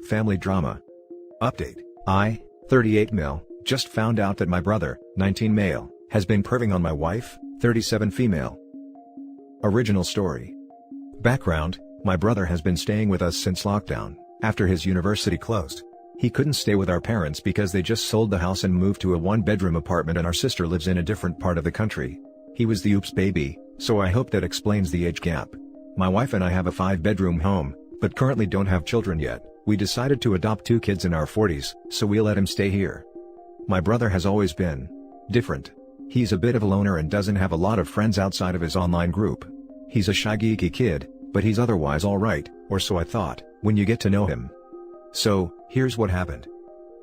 Family drama. Update. I, 38 male, just found out that my brother, 19 male, has been perving on my wife, 37 female. Original story. Background, my brother has been staying with us since lockdown, after his university closed. He couldn't stay with our parents because they just sold the house and moved to a one-bedroom apartment and our sister lives in a different part of the country. He was the oops baby, so I hope that explains the age gap. My wife and I have a 5-bedroom home, but currently don't have children yet. We decided to adopt 2 kids in our 40s, so we let him stay here. My brother has always been different. He's a bit of a loner and doesn't have a lot of friends outside of his online group. He's a shy geeky kid, but he's otherwise alright, or so I thought, when you get to know him. So, here's what happened.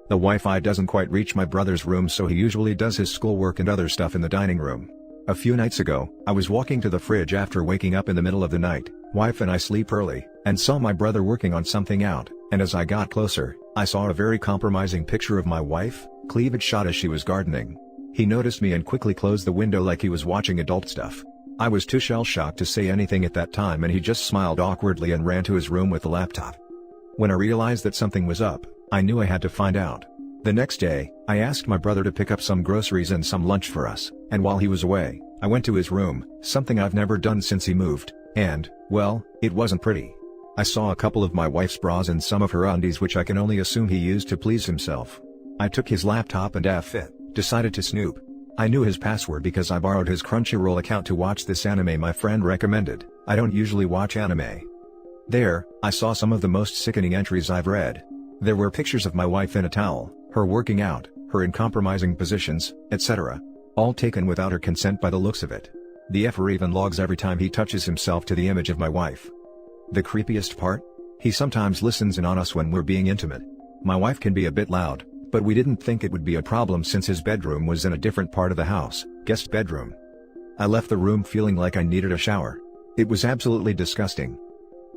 The Wi-Fi doesn't quite reach my brother's room, so he usually does his schoolwork and other stuff in the dining room. A few nights ago, I was walking to the fridge after waking up in the middle of the night. Wife and I sleep early, and saw my brother working on something out, and as I got closer, I saw a very compromising picture of my wife, cleavage shot as she was gardening. He noticed me and quickly closed the window like he was watching adult stuff. I was too shell-shocked to say anything at that time, and he just smiled awkwardly and ran to his room with the laptop. When I realized that something was up, I knew I had to find out. The next day, I asked my brother to pick up some groceries and some lunch for us, and while he was away, I went to his room, something I've never done since he moved, and, well, it wasn't pretty. I saw a couple of my wife's bras and some of her undies, which I can only assume he used to please himself. I took his laptop and decided to snoop. I knew his password because I borrowed his Crunchyroll account to watch this anime my friend recommended. I don't usually watch anime. There, I saw some of the most sickening entries I've read. There were pictures of my wife in a towel, her working out, her in compromising positions, etc. All taken without her consent by the looks of it. The effer even logs every time he touches himself to the image of my wife. The creepiest part? He sometimes listens in on us when we're being intimate. My wife can be a bit loud, but we didn't think it would be a problem since his bedroom was in a different part of the house, guest bedroom. I left the room feeling like I needed a shower. It was absolutely disgusting.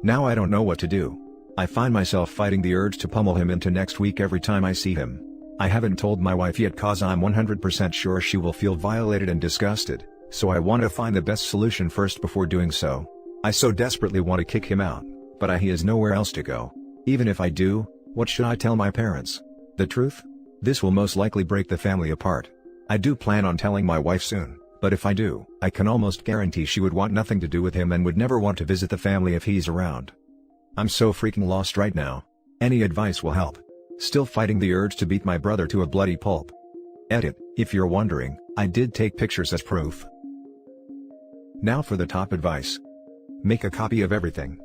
Now I don't know what to do. I find myself fighting the urge to pummel him into next week every time I see him. I haven't told my wife yet cause I'm 100% sure she will feel violated and disgusted, so I want to find the best solution first before doing so. I so desperately want to kick him out, but he has nowhere else to go. Even if I do, what should I tell my parents? The truth? This will most likely break the family apart. I do plan on telling my wife soon, but if I do, I can almost guarantee she would want nothing to do with him and would never want to visit the family if he's around. I'm so freaking lost right now. Any advice will help. Still fighting the urge to beat my brother to a bloody pulp. Edit, if you're wondering, I did take pictures as proof. Now for the top advice. Make a copy of everything.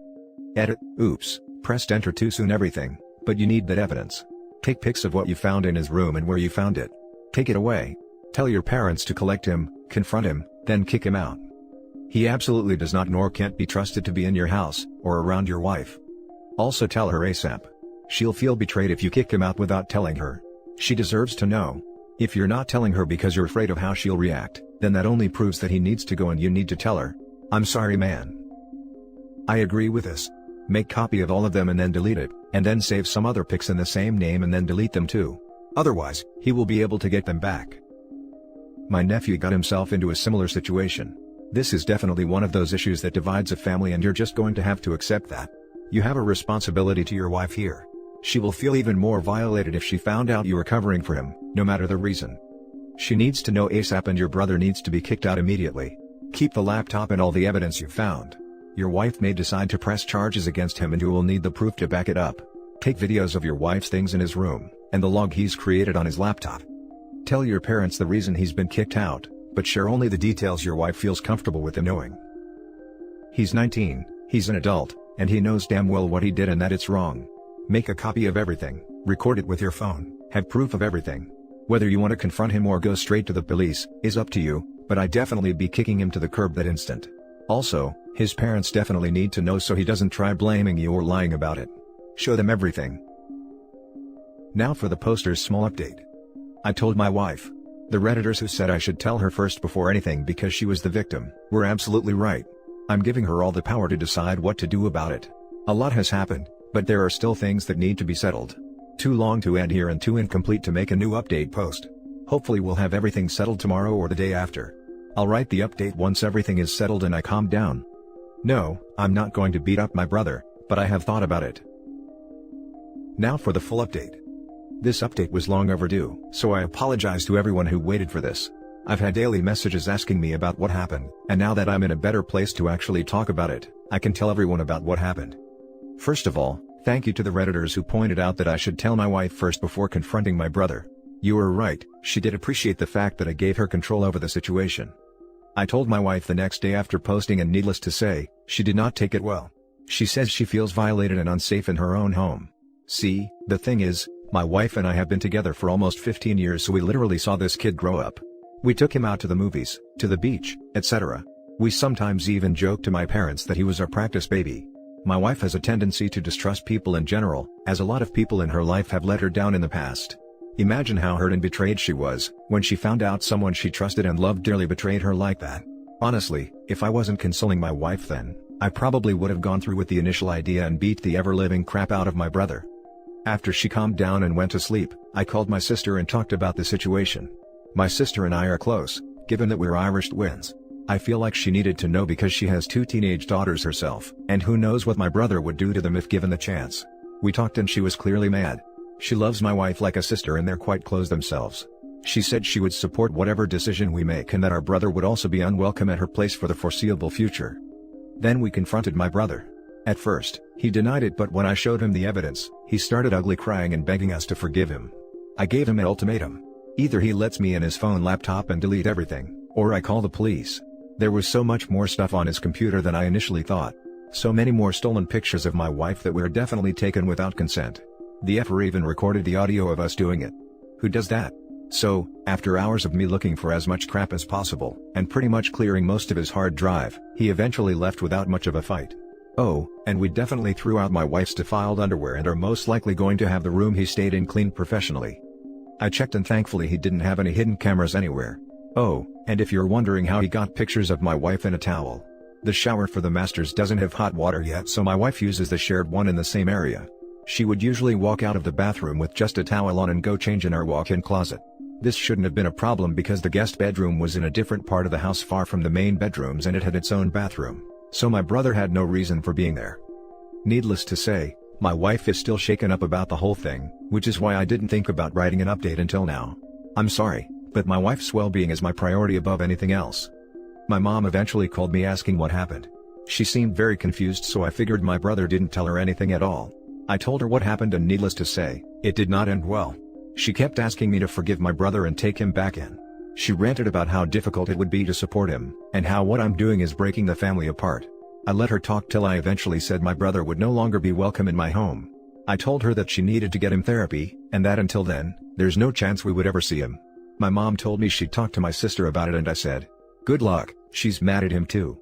Edit, oops, pressed enter too soon everything, but you need that evidence. Take pics of what you found in his room and where you found it. Take it away. Tell your parents to collect him, confront him, then kick him out. He absolutely does not nor can't be trusted to be in your house, or around your wife. Also tell her ASAP. She'll feel betrayed if you kick him out without telling her. She deserves to know. If you're not telling her because you're afraid of how she'll react, then that only proves that he needs to go and you need to tell her. I'm sorry, man. I agree with this. Make copy of all of them and then delete it, and then save some other pics in the same name and then delete them too. Otherwise, he will be able to get them back. My nephew got himself into a similar situation. This is definitely one of those issues that divides a family, and you're just going to have to accept that. You have a responsibility to your wife here. She will feel even more violated if she found out you were covering for him, no matter the reason. She needs to know ASAP, and your brother needs to be kicked out immediately. Keep the laptop and all the evidence you found. Your wife may decide to press charges against him and you will need the proof to back it up. Take videos of your wife's things in his room, and the log he's created on his laptop. Tell your parents the reason he's been kicked out, but share only the details your wife feels comfortable with them knowing. He's 19, he's an adult, and he knows damn well what he did and that it's wrong. Make a copy of everything, record it with your phone, have proof of everything. Whether you want to confront him or go straight to the police, is up to you, but I'd definitely be kicking him to the curb that instant. Also, his parents definitely need to know so he doesn't try blaming you or lying about it. Show them everything. Now for the poster's small update. I told my wife. The Redditors who said I should tell her first before anything because she was the victim, were absolutely right. I'm giving her all the power to decide what to do about it. A lot has happened, but there are still things that need to be settled. Too long to end here and too incomplete to make a new update post. Hopefully we'll have everything settled tomorrow or the day after. I'll write the update once everything is settled and I calm down. No, I'm not going to beat up my brother, but I have thought about it. Now for the full update. This update was long overdue, so I apologize to everyone who waited for this. I've had daily messages asking me about what happened, and now that I'm in a better place to actually talk about it, I can tell everyone about what happened. First of all, thank you to the Redditors who pointed out that I should tell my wife first before confronting my brother. You were right, she did appreciate the fact that I gave her control over the situation. I told my wife the next day after posting, and needless to say, she did not take it well. She says she feels violated and unsafe in her own home. See, the thing is, my wife and I have been together for almost 15 years, so we literally saw this kid grow up. We took him out to the movies, to the beach, etc. We sometimes even joked to my parents that he was our practice baby. My wife has a tendency to distrust people in general, as a lot of people in her life have let her down in the past. Imagine how hurt and betrayed she was when she found out someone she trusted and loved dearly betrayed her like that. Honestly, if I wasn't consoling my wife then, I probably would have gone through with the initial idea and beat the ever-living crap out of my brother. After she calmed down and went to sleep, I called my sister and talked about the situation. My sister and I are close, given that we're Irish twins. I feel like she needed to know because she has 2 teenage daughters herself, and who knows what my brother would do to them if given the chance. We talked and she was clearly mad. She loves my wife like a sister and they're quite close themselves. She said she would support whatever decision we make and that our brother would also be unwelcome at her place for the foreseeable future. Then we confronted my brother. At first, he denied it, but when I showed him the evidence, he started ugly crying and begging us to forgive him. I gave him an ultimatum. Either he lets me in his phone laptop and delete everything, or I call the police. There was so much more stuff on his computer than I initially thought. So many more stolen pictures of my wife that were definitely taken without consent. The effer even recorded the audio of us doing it. Who does that? So, after hours of me looking for as much crap as possible, and pretty much clearing most of his hard drive, he eventually left without much of a fight. Oh, and we definitely threw out my wife's defiled underwear and are most likely going to have the room he stayed in cleaned professionally. I checked and thankfully he didn't have any hidden cameras anywhere. Oh, and if you're wondering how he got pictures of my wife in a towel, the shower for the masters doesn't have hot water yet, so my wife uses the shared one in the same area. She would usually walk out of the bathroom with just a towel on and go change in our walk-in closet. This shouldn't have been a problem because the guest bedroom was in a different part of the house far from the main bedrooms and it had its own bathroom, so my brother had no reason for being there. Needless to say, my wife is still shaken up about the whole thing, which is why I didn't think about writing an update until now. I'm sorry, but my wife's well-being is my priority above anything else. My mom eventually called me asking what happened. She seemed very confused, so I figured my brother didn't tell her anything at all. I told her what happened and needless to say, it did not end well. She kept asking me to forgive my brother and take him back in. She ranted about how difficult it would be to support him, and how what I'm doing is breaking the family apart. I let her talk till I eventually said my brother would no longer be welcome in my home. I told her that she needed to get him therapy, and that until then, there's no chance we would ever see him. My mom told me she'd talk to my sister about it and I said, good luck, she's mad at him too.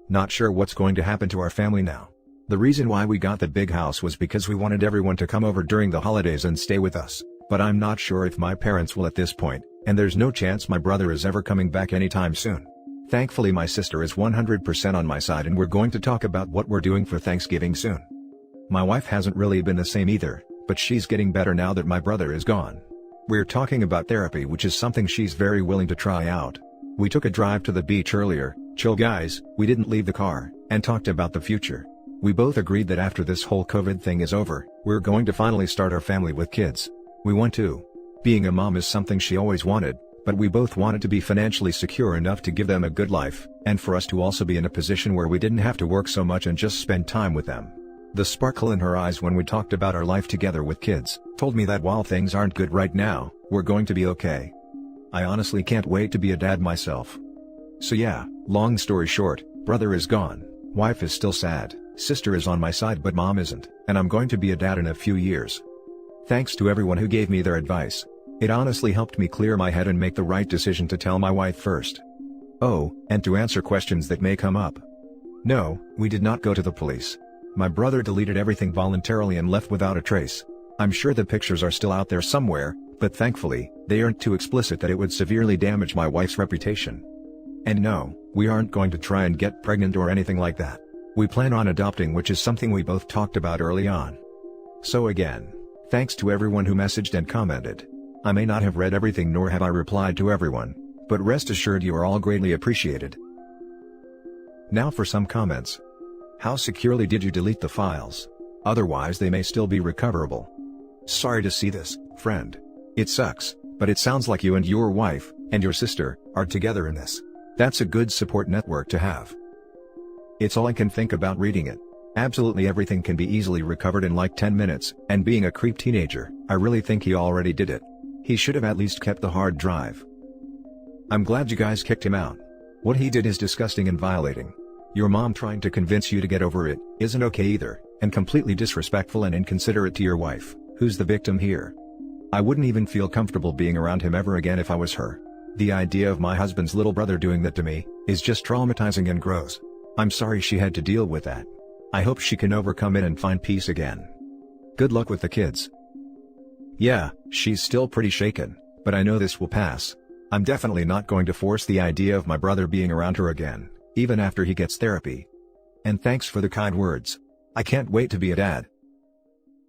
Not sure what's going to happen to our family now. The reason why we got the big house was because we wanted everyone to come over during the holidays and stay with us, but I'm not sure if my parents will at this point, and there's no chance my brother is ever coming back anytime soon. Thankfully my sister is 100% on my side and we're going to talk about what we're doing for Thanksgiving soon. My wife hasn't really been the same either, but she's getting better now that my brother is gone. We're talking about therapy, which is something she's very willing to try out. We took a drive to the beach earlier, chill guys, we didn't leave the car, and talked about the future. We both agreed that after this whole COVID thing is over, we're going to finally start our family with kids. We want to. Being a mom is something she always wanted, but we both wanted to be financially secure enough to give them a good life, and for us to also be in a position where we didn't have to work so much and just spend time with them. The sparkle in her eyes when we talked about our life together with kids, told me that while things aren't good right now, we're going to be okay. I honestly can't wait to be a dad myself. So yeah, long story short, brother is gone, wife is still sad, sister is on my side but mom isn't, and I'm going to be a dad in a few years. Thanks to everyone who gave me their advice. It honestly helped me clear my head and make the right decision to tell my wife first. Oh, and to answer questions that may come up. No, we did not go to the police. My brother deleted everything voluntarily and left without a trace. I'm sure the pictures are still out there somewhere, but thankfully, they aren't too explicit that it would severely damage my wife's reputation. And no, we aren't going to try and get pregnant or anything like that. We plan on adopting, which is something we both talked about early on. So again, thanks to everyone who messaged and commented. I may not have read everything nor have I replied to everyone, but rest assured you are all greatly appreciated. Now for some comments. How securely did you delete the files? Otherwise they may still be recoverable. Sorry to see this, friend. It sucks, but it sounds like you and your wife, and your sister, are together in this. That's a good support network to have. It's all I can think about reading it. Absolutely everything can be easily recovered in like 10 minutes, and being a creep teenager, I really think he already did it. He should have at least kept the hard drive. I'm glad you guys kicked him out. What he did is disgusting and violating. Your mom trying to convince you to get over it isn't okay either, and completely disrespectful and inconsiderate to your wife, who's the victim here. I wouldn't even feel comfortable being around him ever again if I was her. The idea of my husband's little brother doing that to me is just traumatizing and gross. I'm sorry she had to deal with that. I hope she can overcome it and find peace again. Good luck with the kids. Yeah, she's still pretty shaken, but I know this will pass. I'm definitely not going to force the idea of my brother being around her again, even after he gets therapy. And thanks for the kind words. I can't wait to be a dad.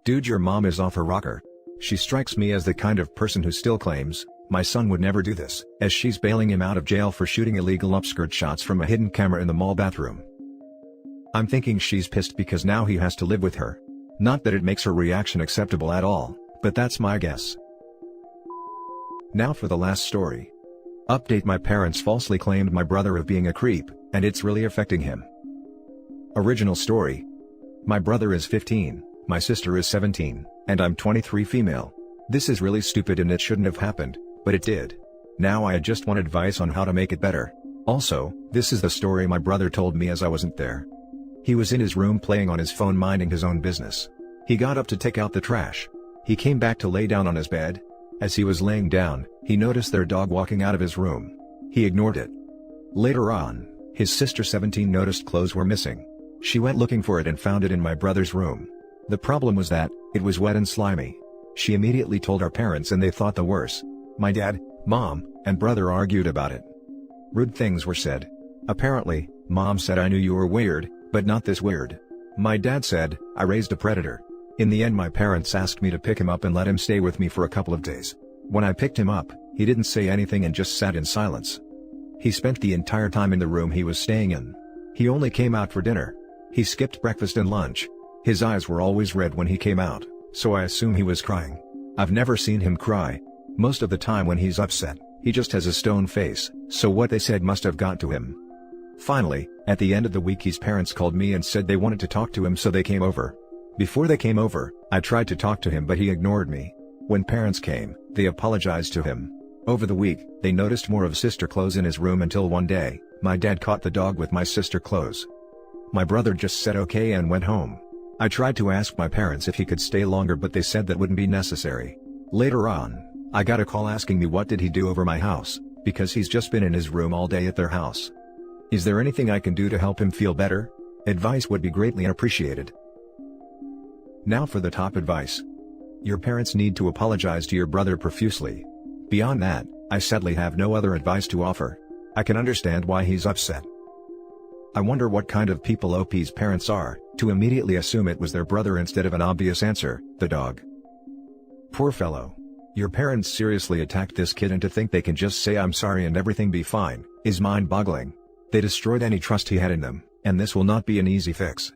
Dude, your mom is off her rocker. She strikes me as the kind of person who still claims, my son would never do this, as she's bailing him out of jail for shooting illegal upskirt shots from a hidden camera in the mall bathroom. I'm thinking she's pissed because now he has to live with her. Not that it makes her reaction acceptable at all, but that's my guess. Now for the last story. Update: my parents falsely claimed my brother of being a creep, and it's really affecting him. Original story. My brother is 15, my sister is 17, and I'm 23 female. This is really stupid and it shouldn't have happened, but it did. Now I just want advice on how to make it better. Also, this is the story my brother told me as I wasn't there. He was in his room playing on his phone minding his own business. He got up to take out the trash. He came back to lay down on his bed. As he was laying down, he noticed their dog walking out of his room. He ignored it. Later on, his sister 17 noticed clothes were missing. She went looking for it and found it in my brother's room. The problem was that, it was wet and slimy. She immediately told our parents and they thought the worst. My dad, mom, and brother argued about it. Rude things were said. Apparently, mom said I knew you were weird, but not this weird. My dad said, I raised a predator. In the end my parents asked me to pick him up and let him stay with me for a couple of days. When I picked him up, he didn't say anything and just sat in silence. He spent the entire time in the room he was staying in. He only came out for dinner. He skipped breakfast and lunch. His eyes were always red when he came out, so I assume he was crying. I've never seen him cry. Most of the time when he's upset, he just has a stone face, so what they said must have got to him. Finally, at the end of the week his parents called me and said they wanted to talk to him, so they came over. Before they came over, I tried to talk to him but he ignored me. When parents came, they apologized to him. Over the week, they noticed more of sister clothes in his room until one day, my dad caught the dog with my sister clothes. My brother just said okay and went home. I tried to ask my parents if he could stay longer but they said that wouldn't be necessary. Later on, I got a call asking me what did he do over my house, because he's just been in his room all day at their house. Is there anything I can do to help him feel better? Advice would be greatly appreciated. Now for the top advice. Your parents need to apologize to your brother profusely. Beyond that, I sadly have no other advice to offer. I can understand why he's upset. I wonder what kind of people OP's parents are, to immediately assume it was their brother instead of an obvious answer, the dog. Poor fellow. Your parents seriously attacked this kid, and to think they can just say I'm sorry and everything be fine, is mind-boggling. They destroyed any trust he had in them, and this will not be an easy fix.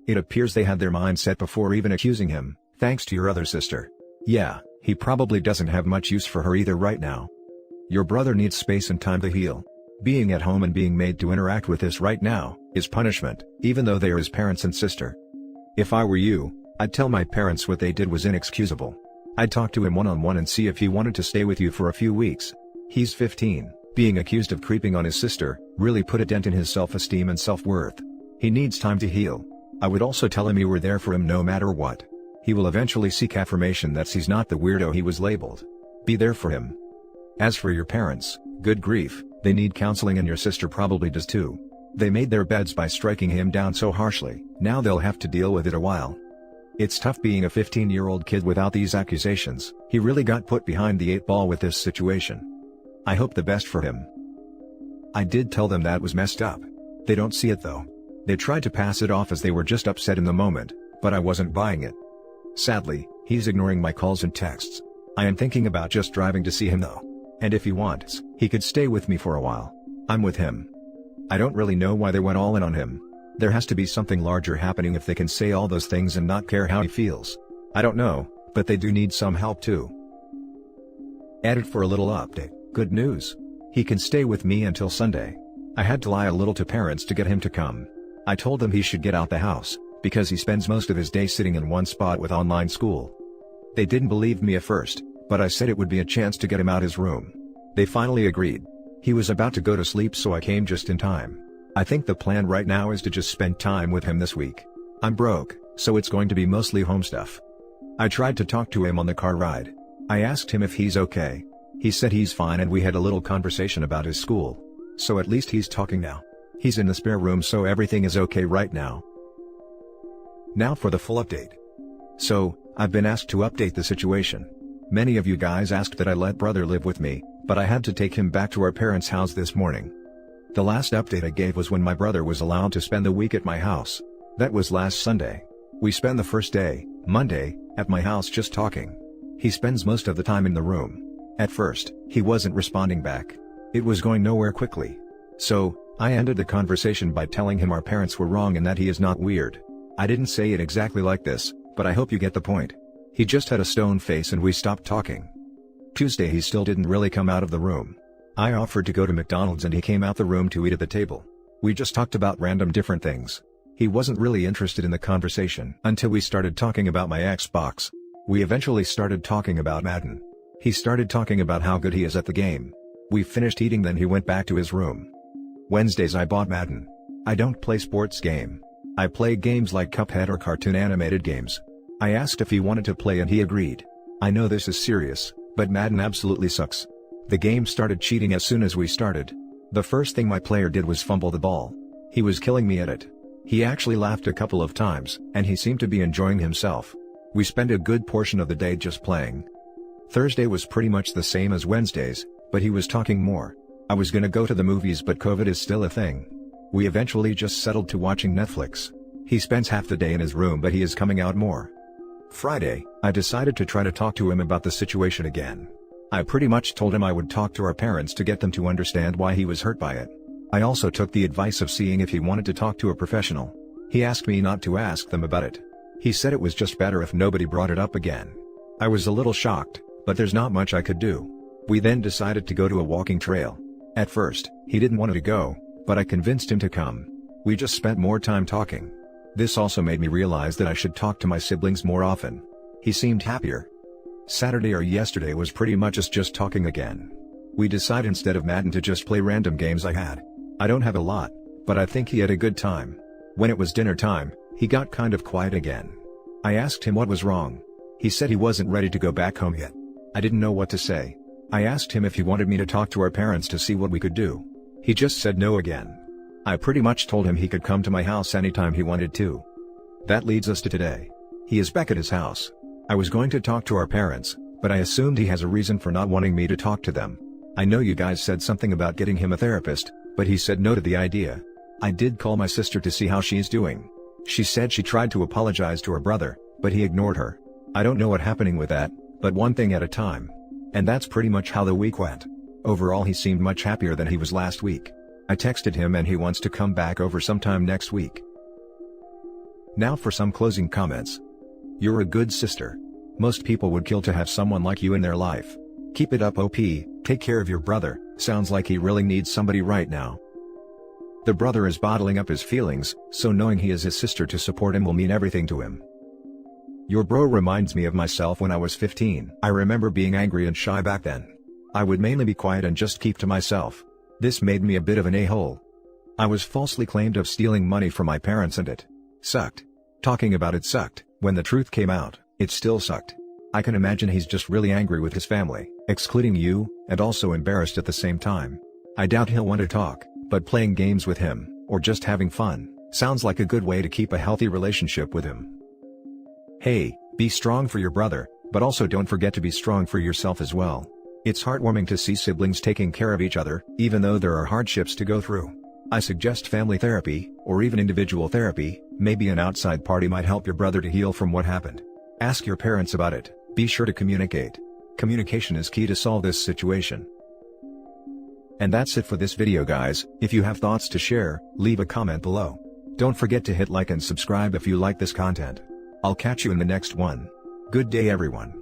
It appears they had their mind set before even accusing him, thanks to your other sister. Yeah, he probably doesn't have much use for her either right now. Your brother needs space and time to heal. Being at home and being made to interact with this right now, is punishment, even though they are his parents and sister. If I were you, I'd tell my parents what they did was inexcusable. I'd talk to him one-on-one and see if he wanted to stay with you for a few weeks. He's 15, being accused of creeping on his sister, really put a dent in his self-esteem and self-worth. He needs time to heal. I would also tell him you were there for him no matter what. He will eventually seek affirmation that he's not the weirdo he was labeled. Be there for him. As for your parents, good grief, they need counseling, and your sister probably does too. They made their beds by striking him down so harshly, now they'll have to deal with it a while. It's tough being a 15-year-old kid without these accusations. He really got put behind the 8 ball with this situation. I hope the best for him. I did tell them that was messed up. They don't see it though. They tried to pass it off as they were just upset in the moment, but I wasn't buying it. Sadly, he's ignoring my calls and texts. I am thinking about just driving to see him though. And if he wants, he could stay with me for a while. I'm with him. I don't really know why they went all in on him. There has to be something larger happening if they can say all those things and not care how he feels. I don't know, but they do need some help too. Added for a little update, good news. He can stay with me until Sunday. I had to lie a little to parents to get him to come. I told them he should get out the house, because he spends most of his day sitting in one spot with online school. They didn't believe me at first, but I said it would be a chance to get him out his room. They finally agreed. He was about to go to sleep, so I came just in time. I think the plan right now is to just spend time with him this week. I'm broke, so it's going to be mostly home stuff. I tried to talk to him on the car ride. I asked him if he's okay. He said he's fine, and we had a little conversation about his school. So at least he's talking now. He's in the spare room, so everything is okay right now. Now for the full update. So, I've been asked to update the situation. Many of you guys asked that I let brother live with me, but I had to take him back to our parents' house this morning. The last update I gave was when my brother was allowed to spend the week at my house. That was last Sunday. We spent the first day, Monday, at my house just talking. He spends most of the time in the room. At first, he wasn't responding back. It was going nowhere quickly. So, I ended the conversation by telling him our parents were wrong and that he is not weird. I didn't say it exactly like this, but I hope you get the point. He just had a stone face and we stopped talking. Tuesday he still didn't really come out of the room. I offered to go to McDonald's and he came out the room to eat at the table. We just talked about random different things. He wasn't really interested in the conversation until we started talking about my Xbox. We eventually started talking about Madden. He started talking about how good he is at the game. We finished eating, then he went back to his room. Wednesdays I bought Madden. I don't play sports game. I play games like Cuphead or cartoon animated games. I asked if he wanted to play and he agreed. I know this is serious, but Madden absolutely sucks. The game started cheating as soon as we started. The first thing my player did was fumble the ball. He was killing me at it. He actually laughed a couple of times, and he seemed to be enjoying himself. We spent a good portion of the day just playing. Thursday was pretty much the same as Wednesdays, but he was talking more. I was gonna go to the movies, but COVID is still a thing. We eventually just settled to watching Netflix. He spends half the day in his room, but he is coming out more. Friday, I decided to try to talk to him about the situation again. I pretty much told him I would talk to our parents to get them to understand why he was hurt by it. I also took the advice of seeing if he wanted to talk to a professional. He asked me not to ask them about it. He said it was just better if nobody brought it up again. I was a little shocked, but there's not much I could do. We then decided to go to a walking trail. At first, he didn't want to go, but I convinced him to come. We just spent more time talking. This also made me realize that I should talk to my siblings more often. He seemed happier. Saturday or yesterday was pretty much us just talking again. We decided instead of Madden to just play random games I had. I don't have a lot, but I think he had a good time. When it was dinner time, he got kind of quiet again. I asked him what was wrong. He said he wasn't ready to go back home yet. I didn't know what to say. I asked him if he wanted me to talk to our parents to see what we could do. He just said no again. I pretty much told him he could come to my house anytime he wanted to. That leads us to today. He is back at his house. I was going to talk to our parents, but I assumed he has a reason for not wanting me to talk to them. I know you guys said something about getting him a therapist, but he said no to the idea. I did call my sister to see how she's doing. She said she tried to apologize to her brother, but he ignored her. I don't know what's happening with that, but one thing at a time. And that's pretty much how the week went. Overall he seemed much happier than he was last week. I texted him and he wants to come back over sometime next week. Now for some closing comments. You're a good sister. Most people would kill to have someone like you in their life. Keep it up, OP, take care of your brother, sounds like he really needs somebody right now. The brother is bottling up his feelings, so knowing he is his sister to support him will mean everything to him. Your bro reminds me of myself when I was 15. I remember being angry and shy back then. I would mainly be quiet and just keep to myself. This made me a bit of an a-hole. I was falsely claimed of stealing money from my parents and it sucked. Talking about it sucked. When the truth came out, it still sucked. I can imagine he's just really angry with his family, excluding you, and also embarrassed at the same time. I doubt he'll want to talk, but playing games with him, or just having fun, sounds like a good way to keep a healthy relationship with him. Hey, be strong for your brother, but also don't forget to be strong for yourself as well. It's heartwarming to see siblings taking care of each other, even though there are hardships to go through. I suggest family therapy, or even individual therapy. Maybe an outside party might help your brother to heal from what happened. Ask your parents about it. Be sure to communicate. Communication is key to solve this situation. And that's it for this video, guys. If you have thoughts to share, leave a comment below. Don't forget to hit like and subscribe if you like this content. I'll catch you in the next one. Good day everyone.